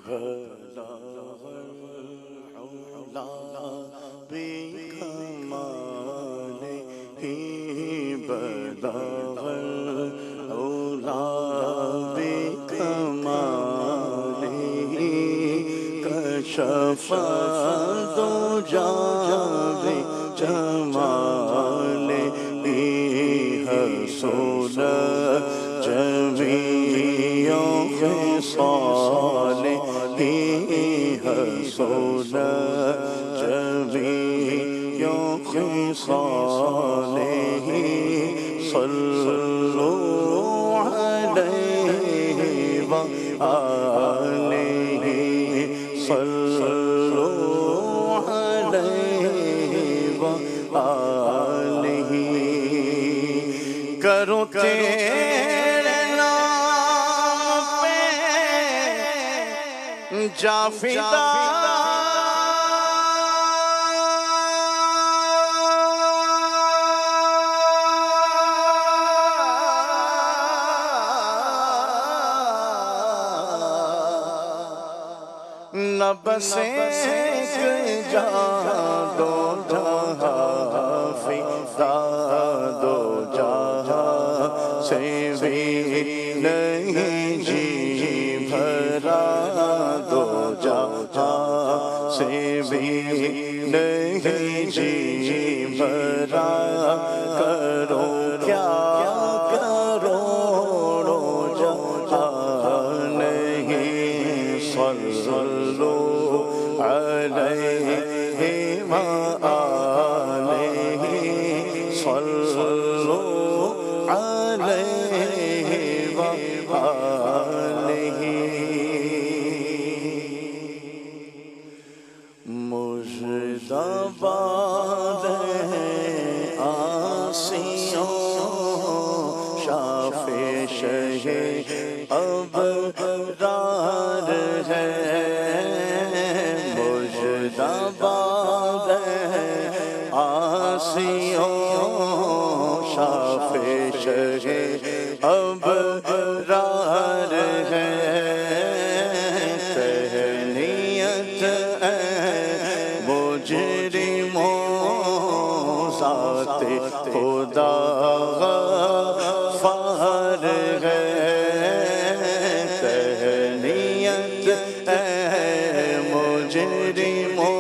بلغ العلا بكماله بلغ العلا بكماله كشف الدجى بجماله حسن جميع خصاله حسن جميع خصاله صلوا عليه وآله صلوا عليه وآله کرو تیرے نام پہ جا فدا نہ بس ایک جہاں دو جہاں فدا دو جہاں سے بھی نہیں جی بھرا دو جہاں سے بھی نہیں جی بھرا کرو کیا کروڑوں جہاں نہیں صلو علیہ وآلہ صلو علیہ وآلہ مجدباد آسیوں شافع شہ ابرار ہے مجدباد آسیوں شافع شہ ابرار ہے تہنیت مجرموں ذات خدا غفار ہے تہنیت مجرموں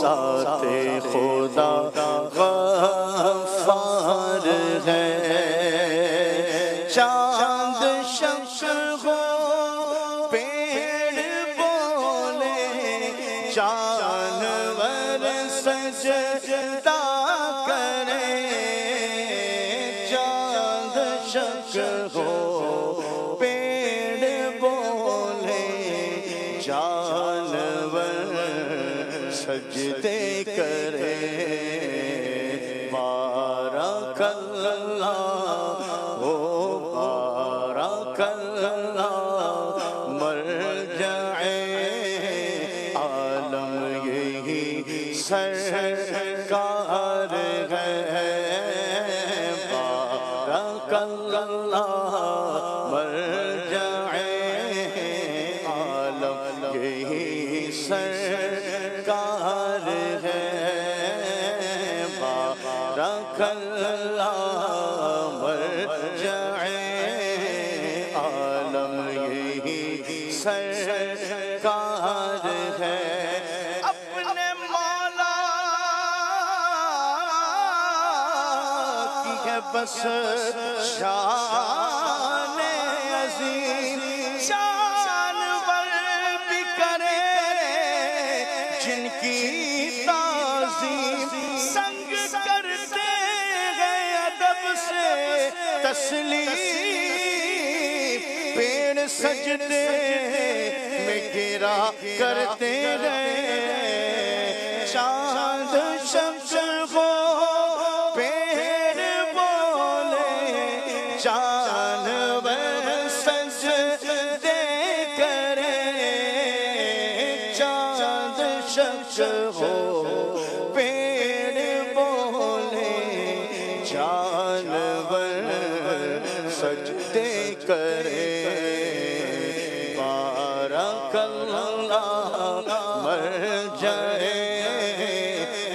ذات خدا غفار ہے چاند شمس ہو پیڑ بولے جانور سجدہ کرے چاند شمس ہو پیڑ بولے جانور سجدے کرے بارک اللہ او بارک اللہ مرجع عالم یہی سرکار ہے بارک اللہ مرجع عالم یہی سرکار ہے بارک اللہ مرجع عالم یہی سرکار ہے اپنے مولا کی ہے بس شان عظیم جانور بھی کرے جن کی تعظیم سنگ کرتے ہیں ادب سے تسلیم پیڑ سجدے میں گرا کرتے رہے چاند شمس ہو پیڑ بولے جانور سجدے کرے چاند شمس ہو پیڑ بولے جانور سجدے کرے بارک اللہ مرجع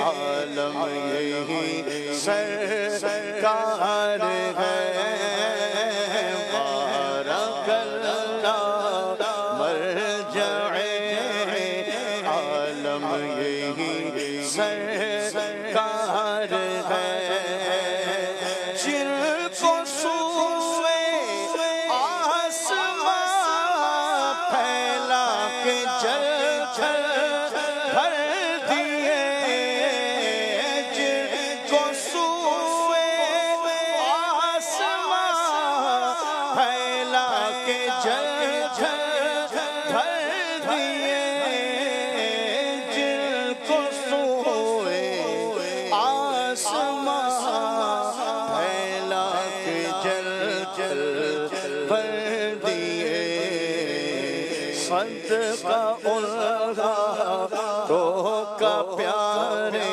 عالم یہی سرکار ہے بارک اللہ مرجع عالم یہی سرکار ہے جن کو سوئے آسمان پھیلا کے جل جل بھر دیے جن کو سوئے آسمان پھیلا کے جل جل بھر دیے جن کو سوئے آسمان پھیلا کے جل جل بھر دیے صدقہ اللہ تو کا پیارے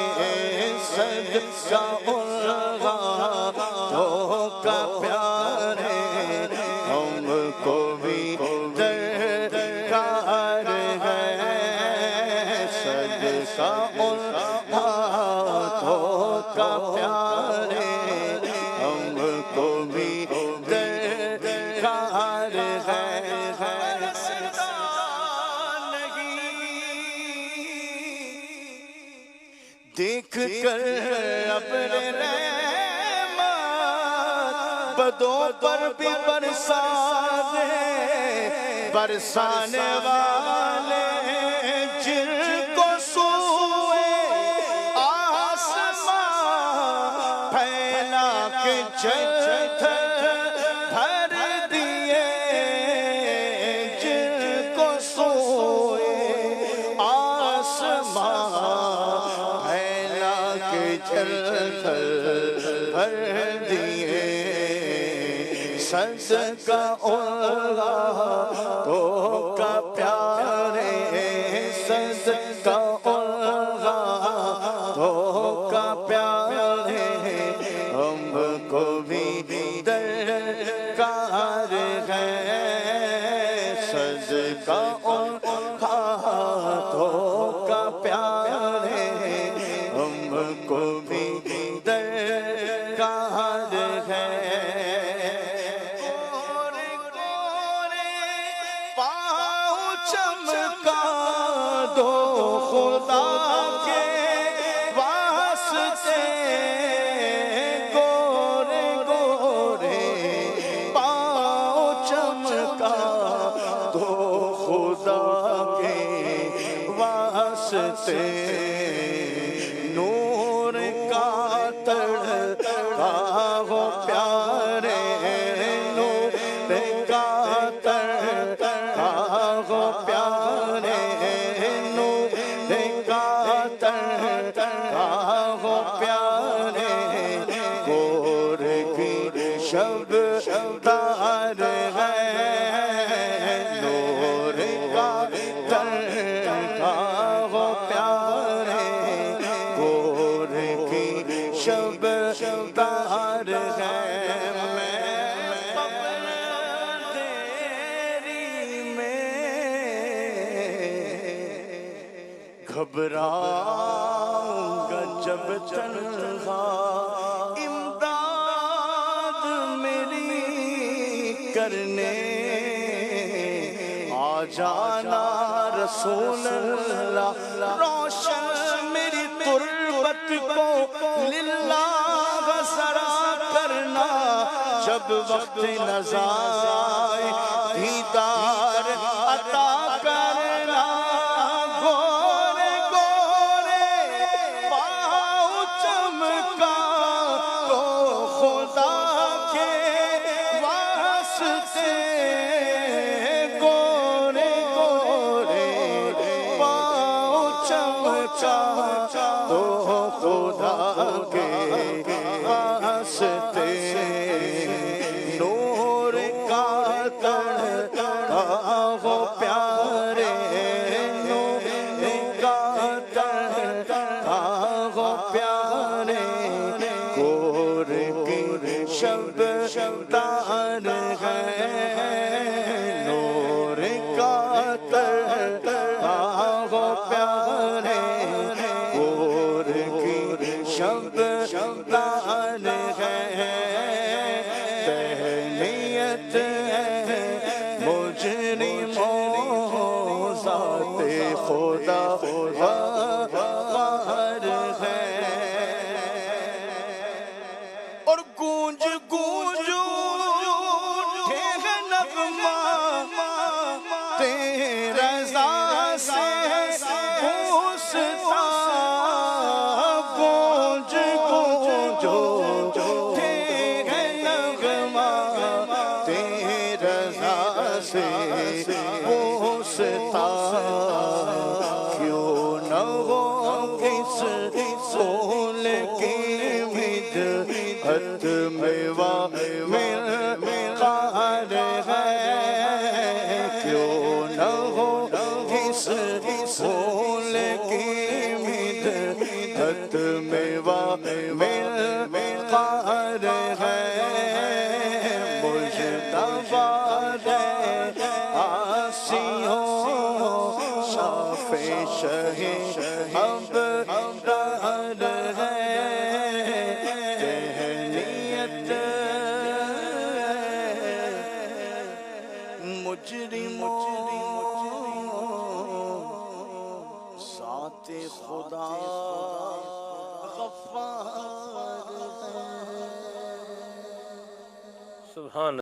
صدقہ اللہ تو کا پیارے ہم کو بھی درکار ہے صدقہ اللہ تو کا پیارے ہم کو بھی درکار ہے دیکھ کر اپنے رحمت بدوں پر بھی برسا دے برسانے والے جن کو سوئے آسمان پھیلا کے جل بھر دیے جن کو سوئے آسمان جل بھر دیے صدقہ اللہ تو کا پیارے صدقہ اللہ تو کا پیارے ہم کو بھی درکار ہے صدقہ اللہ تو کا پیارے ہم کو بھی درکار ہے گورے گورے پاؤں چمکا دو خدا کے واسطے گورے گورے پاؤں چمکا دو خدا کے واسطے نور کا تڑکا ہو پیارے نور کا تڑکا ہو پیارے نور کا تڑکا ہو پیارے گور کی شب تار ہے نور کا تڑکا ہو پیارے گور کی شب تار ہے میں قبر تیری میں گھبراؤں گا جب تنہا امداد میری کرنے آ جانا رسول اللہ روشن میری تربت کو للہ ذرا کرنا جب وقت نظر آئے دیدار عطا کرنا گورے گورے پاؤں چمکا تو خدا کے واسطے گورے گورے پاؤں چمکا تو خدا کے واسطے نور کا تڑکا ہو پیارے نور کا تڑکا ہو پیارے گور کی شب تار ہے نور کا تڑکا ذات خدا غفار ہے اور گونج گونج اٹھے ہے نغمہ تیری رضا سے پوچھتا گونج گونج اٹھے ہے نغمہ تیری رضا سے پوچھتا کیوں نہ ہو کس پھول کی مدحت میں وقار ہے کیوں نہ ہو کس پھول کی مدحت میں وقار ہے مجتبی ہے آسیوں شافع شہی اب دار ہے تہنیت مجرموں ذات خدا غفار ہے۔ سبحان